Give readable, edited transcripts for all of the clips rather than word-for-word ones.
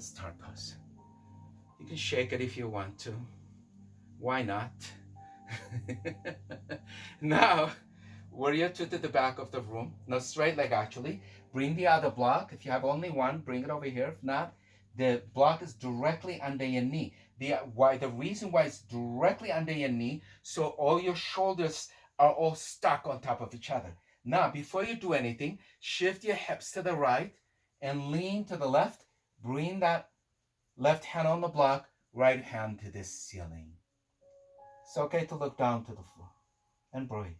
Start pose. You can shake it if you want to. Why not? Now, warrior two to the back of the room. No, straight leg actually. Bring the other block. If you have only one, bring it over here. If not, the block is directly under your knee. The reason why it's directly under your knee, so all your shoulders are all stuck on top of each other. Now, before you do anything, shift your hips to the right and lean to the left. Bring that left hand on the block, right hand to the ceiling. It's okay to look down to the floor and breathe.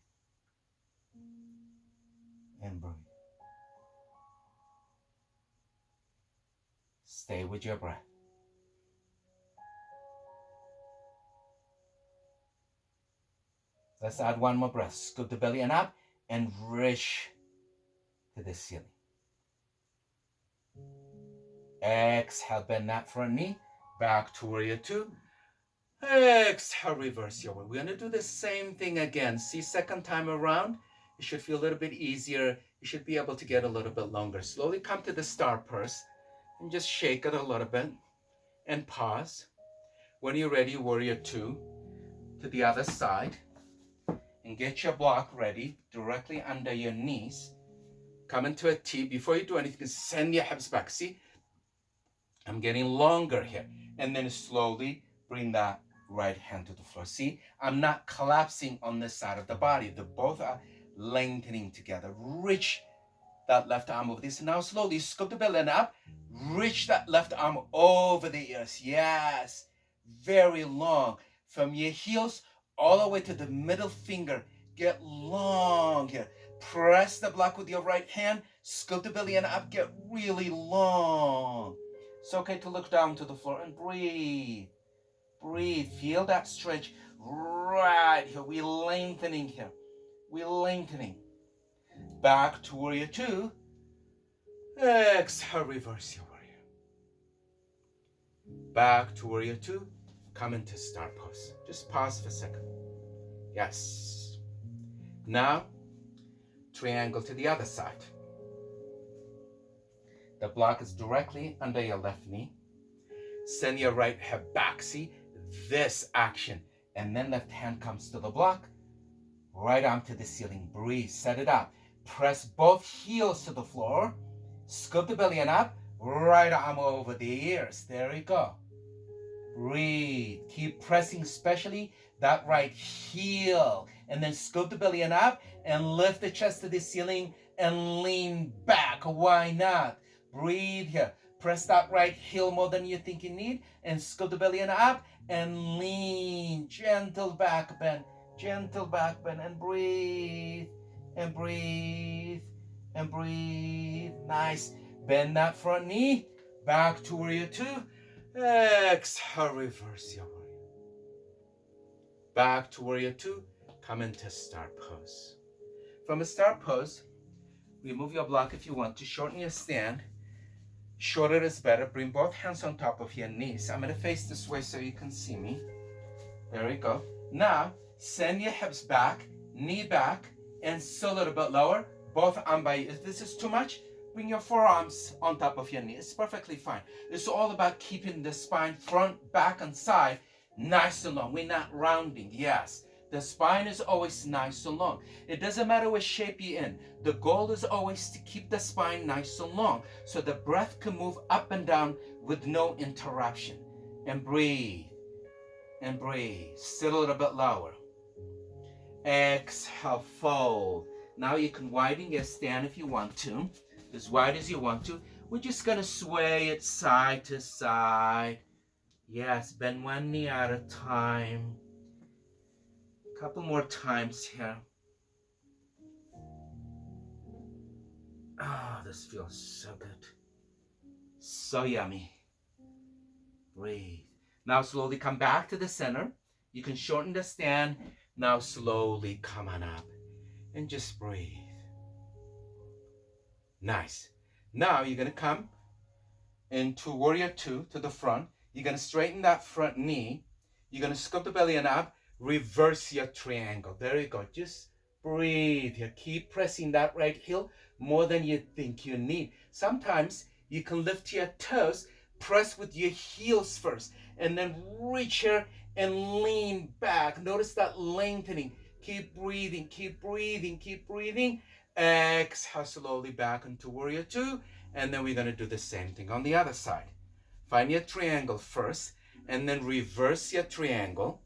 And breathe. Stay with your breath. Let's add one more breath. Scoop the belly and up and reach to the ceiling. Exhale, bend that front knee. Back to warrior two. Exhale, reverse your way. We're going to do the same thing again. See, second time around, it should feel a little bit easier. You should be able to get a little bit longer. Slowly come to the star pose and just shake it a little bit and pause. When you're ready, warrior two to the other side and get your block ready directly under your knees. Come into a T. Before you do anything, send your hips back. See, I'm getting longer here. And then slowly bring that right hand to the floor. See, I'm not collapsing on this side of the body. The both are lengthening together. Reach that left arm over this. Now slowly scoop the belly up. Reach that left arm over the ears. Yes, very long. From your heels all the way to the middle finger. Get long here. Press the block with your right hand. Scoop the belly up. Get really long. It's okay to look down to the floor and breathe. Breathe. Feel that stretch right here. We're lengthening here. We're lengthening. Back to warrior two. Exhale, reverse your warrior. Back to warrior two. Come into star pose. Just pause for a second. Yes. Now, triangle to the other side. The block is directly under your left knee. Send your right hip back. See this action. And then left hand comes to the block. Right arm to the ceiling. Breathe. Set it up. Press both heels to the floor. Scoop the belly and up. Right arm over the ears. There you go. Breathe. Keep pressing, especially that right heel. And then scoop the belly and up. And lift the chest to the ceiling. And lean back. Why not? Breathe here. Press that right heel more than you think you need. And scoop the belly and up. And lean. Gentle back bend. Gentle back bend. And breathe. And breathe. And breathe. Nice. Bend that front knee. Back to warrior two. Exhale. Reverse your warrior. Back to warrior two. Come into star pose. From a star pose, remove your block if you want to. Shorten your stand. Shorter is better. Bring both hands on top of your knees. I'm going to face this way so you can see me. There we go. Now, send your hips back, knee back, and so a little bit lower. Both arms by. If this is too much, bring your forearms on top of your knee. It's perfectly fine. It's all about keeping the spine front, back, and side nice and long. We're not rounding. Yes. The spine is always nice and long. It doesn't matter what shape you're in. The goal is always to keep the spine nice and long so the breath can move up and down with no interruption. And breathe. And breathe. Still a little bit lower. Exhale, fold. Now you can widen your stand if you want to. As wide as you want to. We're just going to sway it side to side. Yes, bend one knee at a time. Couple more times here. Ah, this feels so good. So yummy. Breathe. Now slowly come back to the center. You can shorten the stand. Now slowly come on up and just breathe. Nice. Now you're going to come into warrior two to the front. You're going to straighten that front knee. You're going to scoop the belly and up. Reverse your triangle. There you go. Just breathe here. Keep pressing that right heel more than you think you need. Sometimes you can lift your toes, Press with your heels first, and then reach here and lean back. Notice that lengthening. Keep breathing, keep breathing, keep breathing. Exhale slowly back into warrior two, and then we're going to do the same thing on the other side. Find your triangle first, and then reverse your triangle.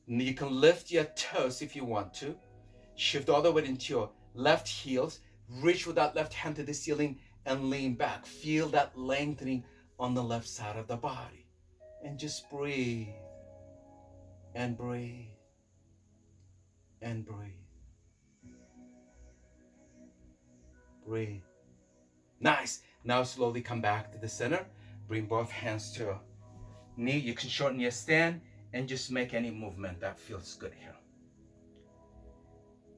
You can lift your toes if you want to. Shift all the way into your left heels. Reach with that left hand to the ceiling and lean back. Feel that lengthening on the left side of the body. And just breathe. And breathe. And breathe. Breathe. Nice. Now slowly come back to the center. Bring both hands to your knee. You can shorten your stand and just make any movement that feels good here.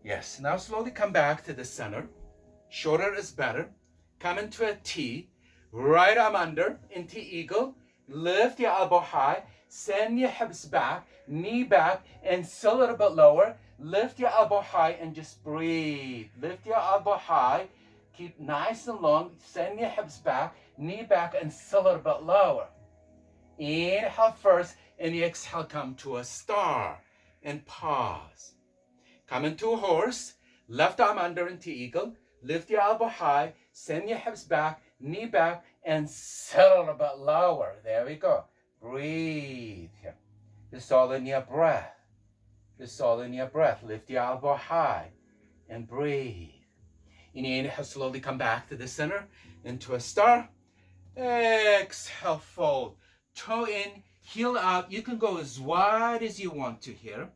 Yes. Now slowly come back to the center. Shorter is better. Come into a T. Right arm under into eagle. Lift your elbow high. Send your hips back. Knee back and still a little bit lower. Lift your elbow high and just breathe. Lift your elbow high. Keep nice and long. Send your hips back. Knee back and still a little bit lower. Inhale first and exhale. Come to a star and pause. Come into a horse. Left arm under into eagle. Lift your elbow high. Send your hips back. Knee back and settle a little bit lower. There we go. Breathe here. Just all in your breath. Just all in your breath. Lift your elbow high and breathe. Inhale, slowly come back to the center into a star. Exhale, fold. Toe in, heel out. You can go as wide as you want to here,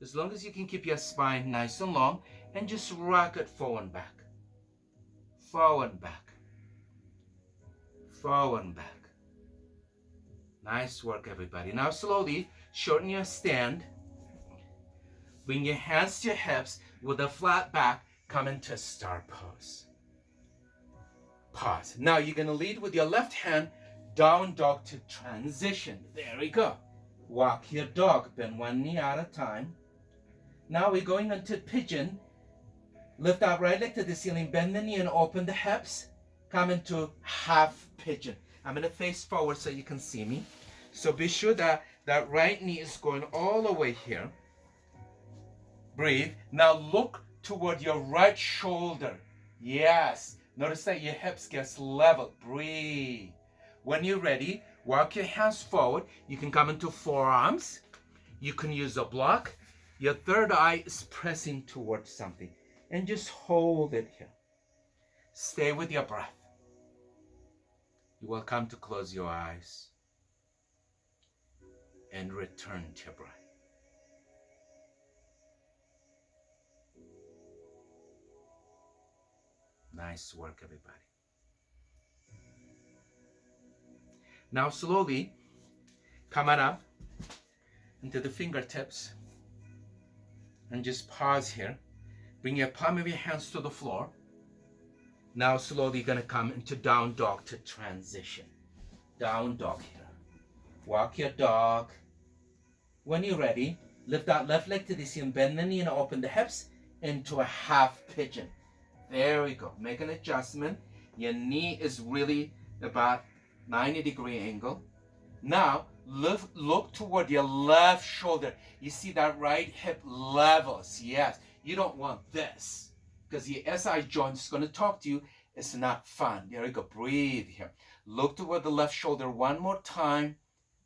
as long as you can keep your spine nice and long, and just rock it forward and back. Forward and back. Forward and back. Nice work, everybody. Now slowly shorten your stand. Bring your hands to your hips with a flat back. Come into star pose. Pause. Now you're going to lead with your left hand, down dog to transition. There we go. Walk your dog, bend one knee at a time. Now we're going into pigeon. Lift our right leg to the ceiling, bend the knee and open the hips. Come into half pigeon. I'm going to face forward so you can see me. So be sure that that right knee is going all the way here. Breathe. Now look toward your right shoulder. Yes. Notice that your hips gets level. Breathe. When you're ready, walk your hands forward. You can come into forearms. You can use a block. Your third eye is pressing towards something. And just hold it here. Stay with your breath. You're welcome to close your eyes and return to your breath. Nice work, everybody. Now slowly come on up into the fingertips and just pause here. Bring your palm of your hands to the floor. Now slowly you're going to come into down dog to transition. Down dog here. Walk your dog. When you're ready, lift that left leg to the ceiling, bend the knee and open the hips into a half pigeon. There we go. Make an adjustment. Your knee is really about 90-degree angle. Now look toward your left shoulder. You see that right hip levels. Yes. You don't want this because the SI joint is going to talk to you. It's not fun. There we go. Breathe here. Look toward the left shoulder one more time.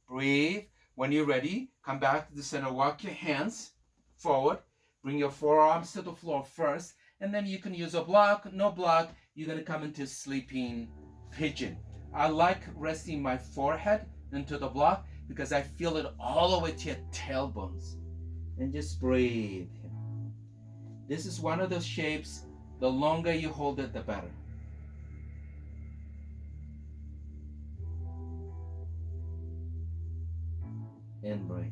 Breathe. When you're ready, come back to the center. Walk your hands forward. Bring your forearms to the floor first. And then you can use a block. No block. You're going to come into sleeping pigeon. I like resting my forehead into the block because I feel it all the way to your tailbones. And just breathe. This is one of those shapes, the longer you hold it, the better. And breathe.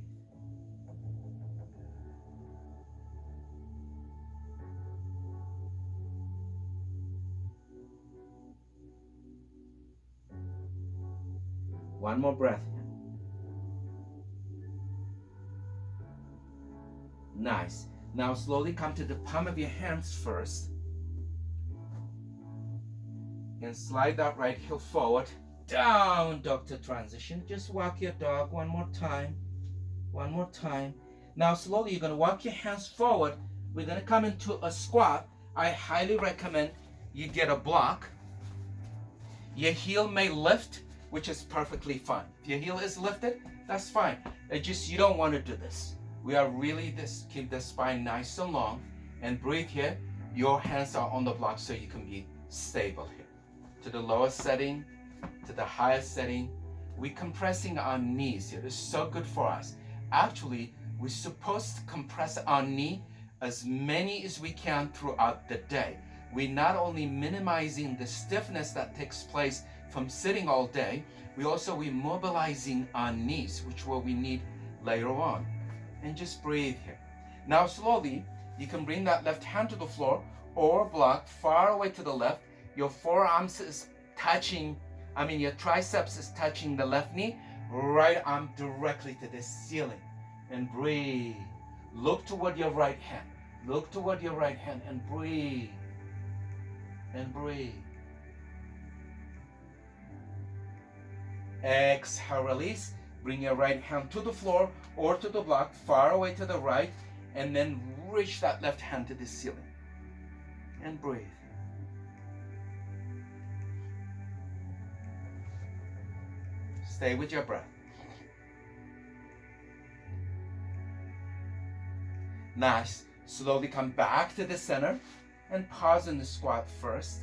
One more breath. Nice. Now slowly come to the palm of your hands first. And slide that right heel forward. down dog to transition. Just walk your dog one more time. One more time. Now slowly you're going to walk your hands forward. We're going to come into a squat. I highly recommend you get a block. Your heel may lift, which is perfectly fine. If your heel is lifted, that's fine. It's just you don't want to do this. We are really keep the spine nice and long and breathe here. Your hands are on the block so you can be stable here. To the lowest setting, to the highest setting. We're compressing our knees here. This is so good for us. Actually, we're supposed to compress our knee as many as we can throughout the day. We're not only minimizing the stiffness that takes place from sitting all day, we're mobilizing our knees, which will we need later on. And just breathe here. Now slowly, you can bring that left hand to the floor or block far away to the left. Your forearms is touching, your triceps is touching the left knee, right arm directly to the ceiling. And breathe. Look toward your right hand. Look toward your right hand and breathe. And breathe. Exhale, release. Bring your right hand to the floor or to the block, far away to the right, and then reach that left hand to the ceiling. And breathe. Stay with your breath. Nice. Slowly come back to the center and pause in the squat first.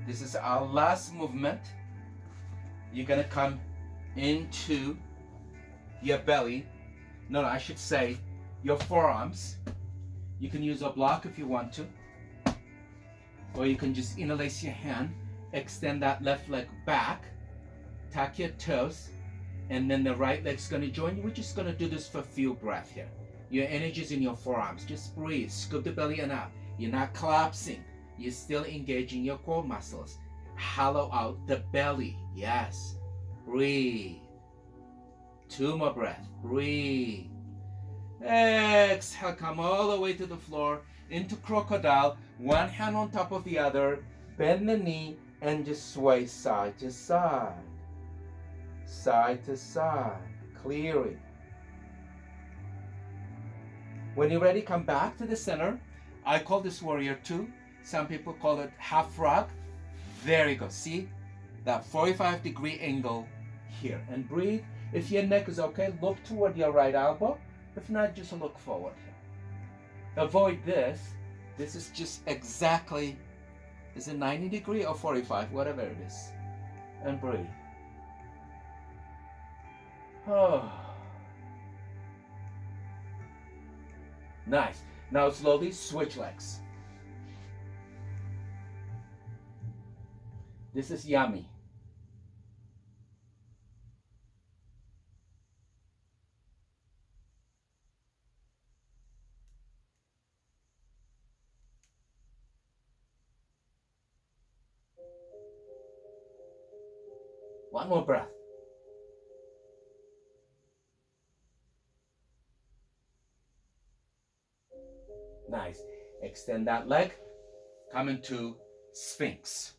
This is our last movement. You're going to come into your belly. No, I should say your forearms. You can use a block if you want to. Or you can just interlace your hand, extend that left leg back, tuck your toes, and then the right leg's going to join you. We're just going to do this for a few breaths here. Your energy's in your forearms. Just breathe. Scoop the belly in up. You're not collapsing. You're still engaging your core muscles. Hollow out the belly. Yes. Breathe. 2 more breaths. Breathe. Exhale. Come all the way to the floor into crocodile. One hand on top of the other. Bend the knee and just sway side to side. Side to side. Clearing. When you're ready, come back to the center. I call this warrior 2. Some people call it half frog. There you go. See that 45-degree angle here. And breathe. If your neck is okay, look toward your right elbow. If not, just look forward here. Avoid this. This is just exactly, is it 90 degree or 45? Whatever it is. And breathe. Oh. Nice. Now slowly switch legs. This is yummy. One more breath. Nice. Extend that leg. Come into Sphinx.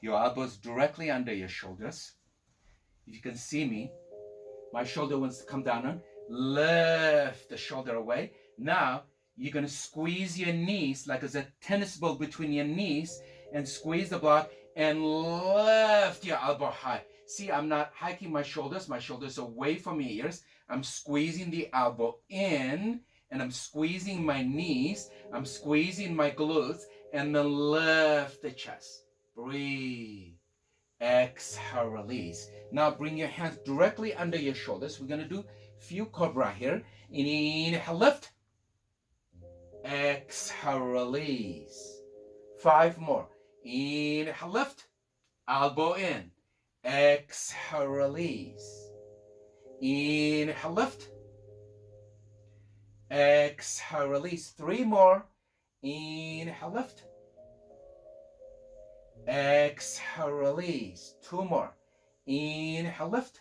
Your elbows directly under your shoulders. If you can see me, my shoulder wants to come down and lift the shoulder away. Now, you're going to squeeze your knees like there's a tennis ball between your knees and squeeze the block and lift your elbow high. See, I'm not hiking my shoulders away from your ears. I'm squeezing the elbow in and I'm squeezing my knees. I'm squeezing my glutes and then lift the chest. Breathe. Exhale, release. Now bring your hands directly under your shoulders. We're going to do a few cobra here. Inhale, lift. Exhale, release. 5 more. Inhale, lift. Elbow in. Exhale, release. Inhale, lift. Exhale, release. 3 more. Inhale, lift. Exhale, release. 2 more. Inhale, lift.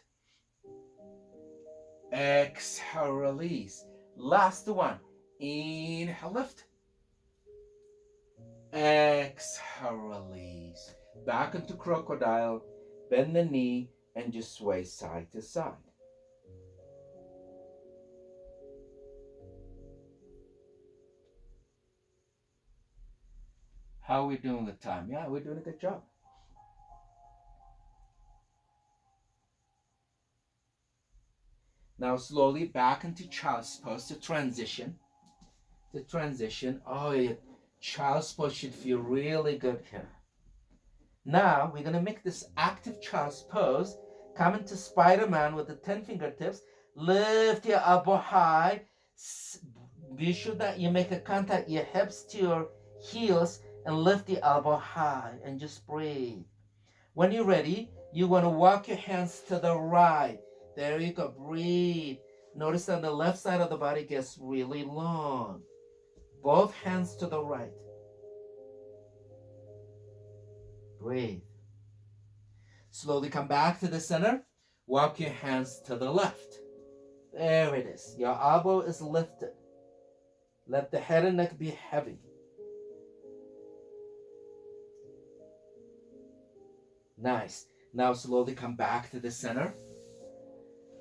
Exhale, release. Last one. Inhale, lift. Exhale, release. Back into crocodile. Bend the knee and just sway side to side. How are we doing with time? Yeah, we're doing a good job. Now slowly back into child's pose to transition. Oh, yeah. Child's pose should feel really good here. Now we're going to make this active child's pose. Come into Spider-Man with the 10 fingertips. Lift your elbow high. Be sure that you make a contact your hips to your heels and lift the elbow high and just breathe. When you're ready, you want to walk your hands to the right. There you go. Breathe. Notice that the left side of the body gets really long. Both hands to the right. Breathe. Slowly come back to the center. Walk your hands to the left. There it is. Your elbow is lifted. Let the head and neck be heavy. Nice. Now slowly come back to the center.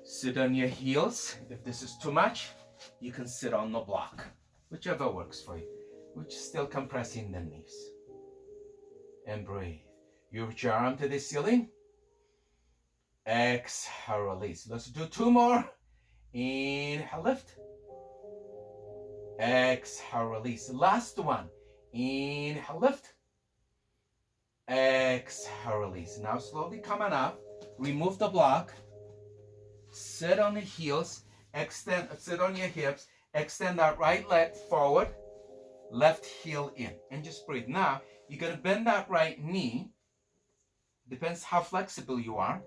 Sit on your heels. If this is too much, you can sit on the block. Whichever works for you. We're still compressing the knees. And breathe. You reach your arm to the ceiling. Exhale, release. Let's do two more. Inhale, lift. Exhale, release. Last one. Inhale, lift. Exhale, release. Now slowly come on up. Remove the block. Sit on the heels. Extend. Sit on your hips. Extend that right leg forward. Left heel in. And just breathe. Now, you're going to bend that right knee. Depends how flexible you are.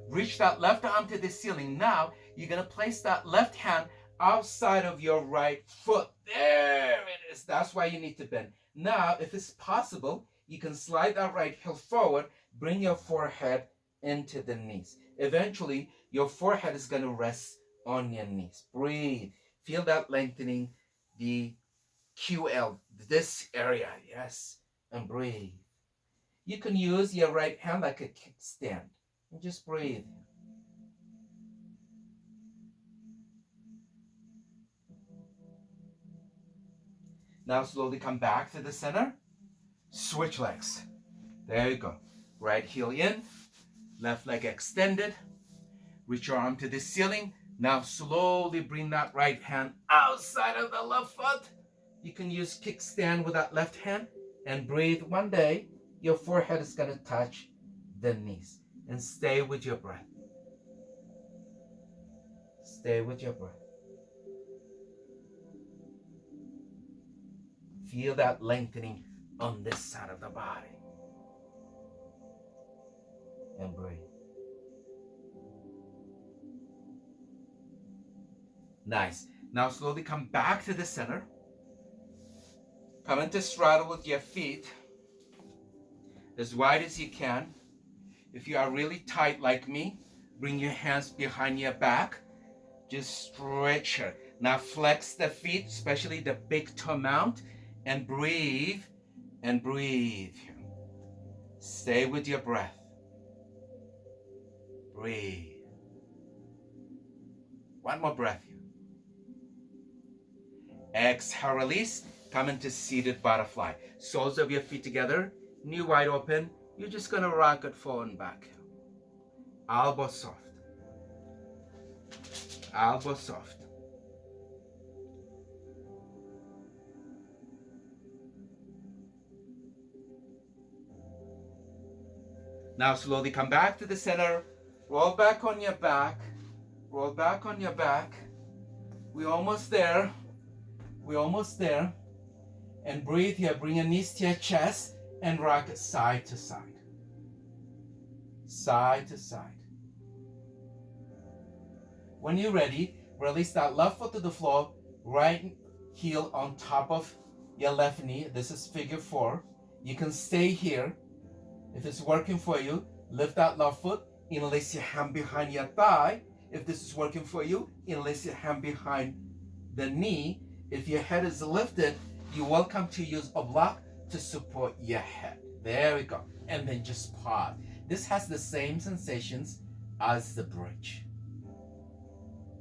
Reach that left arm to the ceiling. Now, you're going to place that left hand outside of your right foot. There it is. That's why you need to bend. Now, if it's possible, you can slide that right heel forward. Bring your forehead into the knees. Eventually, your forehead is going to rest on your knees. Breathe. Feel that lengthening the QL, this area. Yes. And breathe. You can use your right hand like a kickstand. And just breathe. Now slowly come back to the center. Switch legs. There you go. Right heel in. Left leg extended. Reach your arm to the ceiling. Now slowly bring that right hand outside of the left foot. You can use kickstand with that left hand. And breathe. One day, your forehead is going to touch the knees. And stay with your breath. Stay with your breath. Feel that lengthening on this side of the body. And breathe. Nice. Now slowly come back to the center. Come into straddle with your feet as wide as you can. If you are really tight like me, bring your hands behind your back. Just stretch it. Now flex the feet, especially the big toe mount, and breathe and breathe. Stay with your breath. Breathe. One more breath here. Exhale, release. Come into seated butterfly. Soles of your feet together, knee wide open. You're just going to rock it forward and back. Elbow soft. Elbow soft. Now slowly come back to the center. Roll back on your back. Roll back on your back. We're almost there. We're almost there. And breathe here. Bring your knees to your chest and rock it side to side. Side to side. When you're ready, release that left foot to the floor, right heel on top of your left knee. This is figure 4. You can stay here. If it's working for you, lift that left foot, enlace your hand behind your thigh. If this is working for you, enlace your hand behind the knee. If your head is lifted, you're welcome to use a block to support your head. There we go. And then just pause. This has the same sensations as the bridge.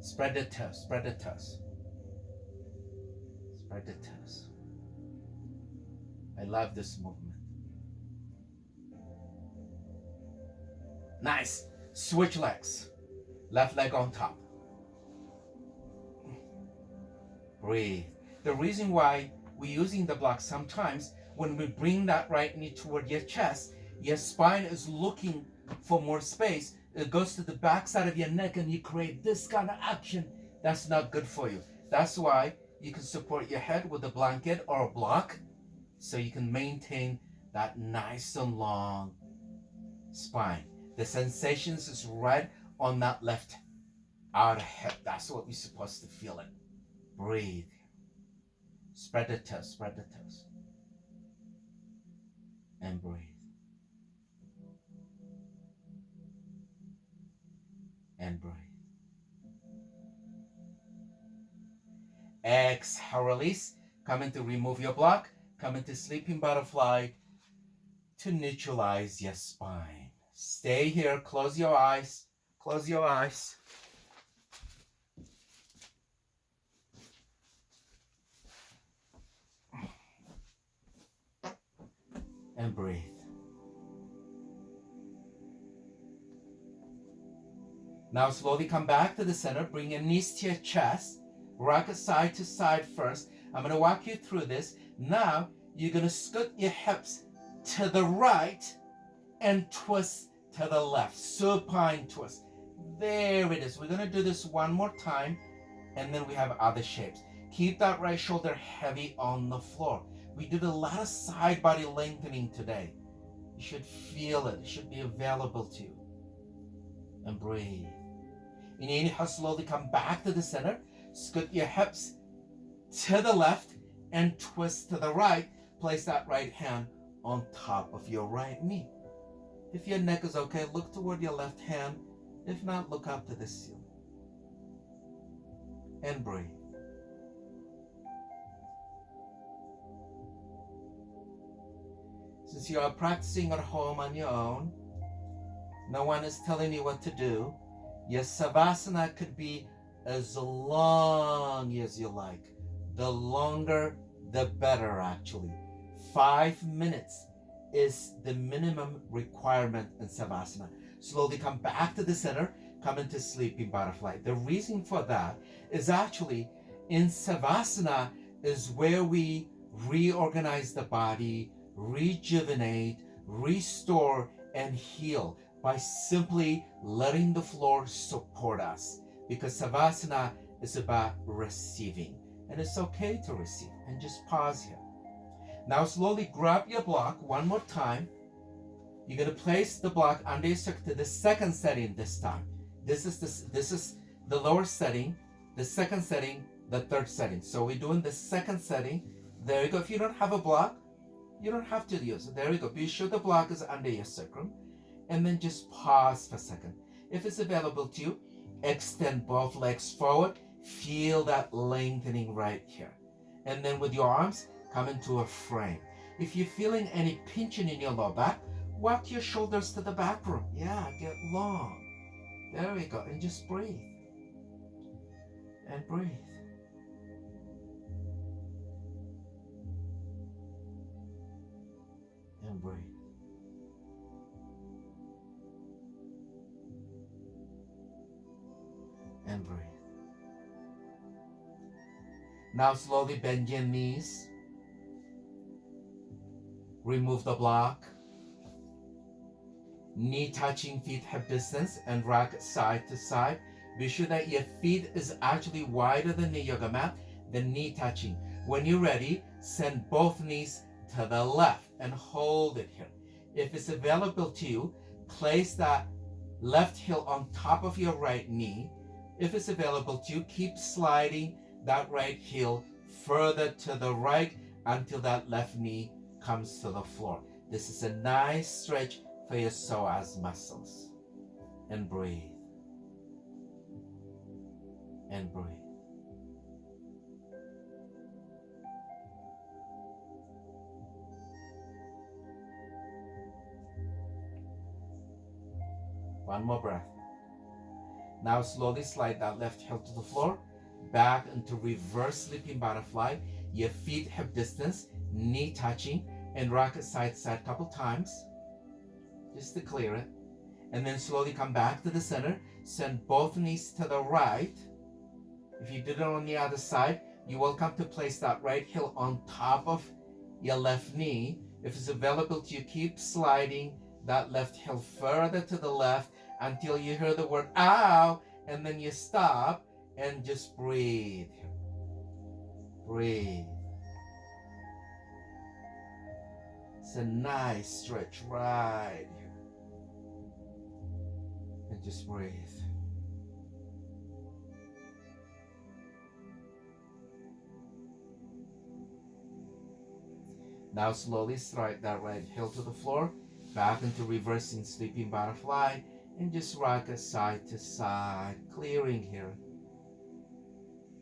Spread the toes, spread the toes. Spread the toes. I love this movement. Nice. Switch legs. Left leg on top. Breathe. The reason why we're using the block sometimes, when we bring that right knee toward your chest, your spine is looking for more space. It goes to the back side of your neck and you create this kind of action. That's not good for you. That's why you can support your head with a blanket or a block so you can maintain that nice and long spine. The sensations is right on that left outer hip. That's what we're supposed to feel it. Breathe. Spread the toes, spread the toes. And breathe. And breathe. Exhale, release. Come in to remove your block. Come into sleeping butterfly to neutralize your spine. Stay here. Close your eyes. Close your eyes. And breathe. Now slowly come back to the center. Bring your knees to your chest. Rock it side to side first. I'm going to walk you through this. Now you're going to scoot your hips to the right and twist to the left. Supine twist. There it is. We're going to do this one more time, and then we have other shapes. Keep that right shoulder heavy on the floor. We did a lot of side body lengthening today. You should feel it. It should be available to you. And breathe. Inhale, slowly come back to the center. Scoot your hips to the left and twist to the right. Place that right hand on top of your right knee. If your neck is okay, look toward your left hand. If not, look up to the ceiling. And breathe. Since you are practicing at home on your own, no one is telling you what to do. Your savasana could be as long as you like. The longer, the better, actually. 5 minutes is the minimum requirement in savasana. Slowly come back to the center, come into sleeping butterfly. The reason for that is actually in savasana is where we reorganize the body, rejuvenate, restore, and heal by simply letting the floor support us. Because savasana is about receiving. And it's okay to receive. And just pause here. Now slowly grab your block one more time. You're going to place the block under your circle to the second setting this time. This is the lower setting, the second setting, the third setting. So we're doing the second setting. There you go. If you don't have a block, you don't have to use it. There you go. Be sure the block is under your sacrum. And then just pause for a second. If it's available to you, extend both legs forward. Feel that lengthening right here. And then with your arms, come into a frame. If you're feeling any pinching in your lower back, walk your shoulders to the back room. Yeah, get long. There we go. And just breathe. And breathe. And breathe. And breathe. Now slowly bend your knees. Remove the block. Knee touching feet hip distance and rock side to side. Be sure that your feet is actually wider than the yoga mat, the knee touching. When you're ready, send both knees to the left and hold it here. If it's available to you, place that left heel on top of your right knee. If it's available to you, keep sliding that right heel further to the right until that left knee comes to the floor. This is a nice stretch for your psoas muscles. And breathe. And breathe. One more breath. Now slowly slide that left heel to the floor, back into reverse sleeping butterfly. Your feet hip distance, knee touching, and rock it side to side a couple times, just to clear it. And then slowly come back to the center. Send both knees to the right. If you did it on the other side, you're welcome to place that right heel on top of your left knee. If it's available to you, keep sliding that left heel further to the left until you hear the word ow, and then you stop and just breathe. Breathe. It's a nice stretch right here. And just breathe. Now slowly strike that right heel to the floor, back into reversing sleeping butterfly, and just rock it side to side, clearing here.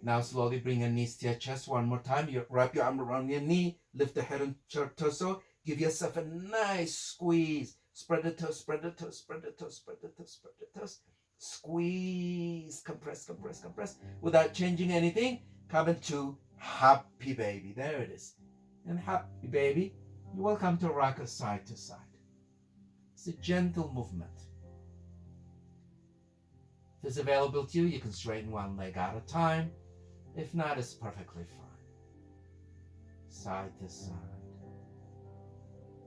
Now slowly bring your knees to your chest one more time. You wrap your arm around your knee, lift the head and torso, give yourself a nice squeeze. Spread the toes, spread the toes, spread the toes, spread the toes, spread the toes. Squeeze, compress, compress, compress. Without changing anything, come into happy baby. There it is. And happy baby, you're welcome to rock it side to side. It's a gentle movement. If it's available to you, you can straighten one leg at a time. If not, it's perfectly fine. Side to side.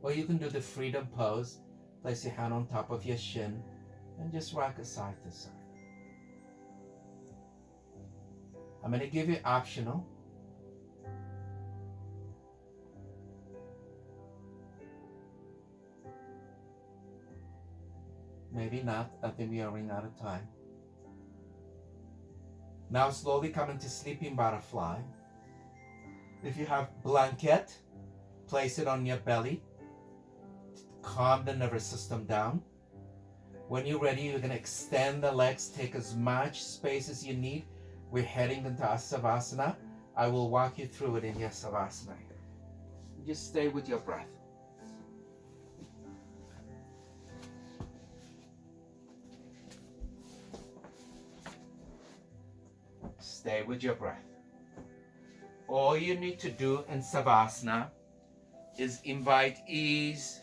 Or you can do the freedom pose. Place your hand on top of your shin and just rock it side to side. I'm going to give you optional. Maybe not. I think we are running out of time. Now slowly come into sleeping butterfly. If you have blanket, place it on your belly. Calm the nervous system down. When you're ready, you're going to extend the legs. Take as much space as you need. We're heading into our Savasana. I will walk you through it in your Savasana. Just stay with your breath. Stay with your breath. All you need to do in Savasana is invite ease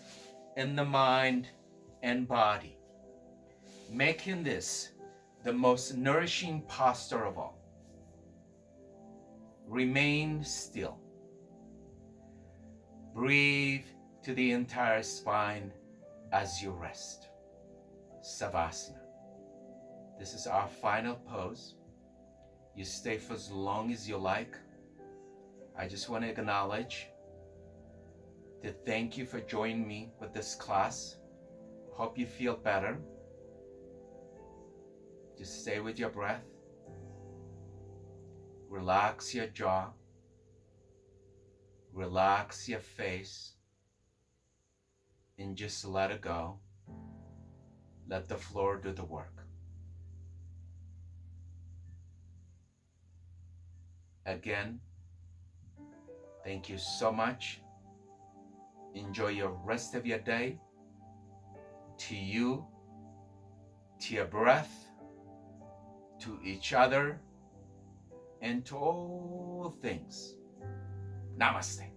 in the mind and body, making this the most nourishing posture of all. Remain still. Breathe to the entire spine as you rest. Savasana. This is our final pose. You stay for as long as you like. I just want to acknowledge to thank you for joining me with this class. Hope you feel better. Just stay with your breath. Relax your jaw. Relax your face. And just let it go. Let the floor do the work. Again, thank you so much. Enjoy your rest of your day. To you, to your breath, to each other, and to all things. Namaste.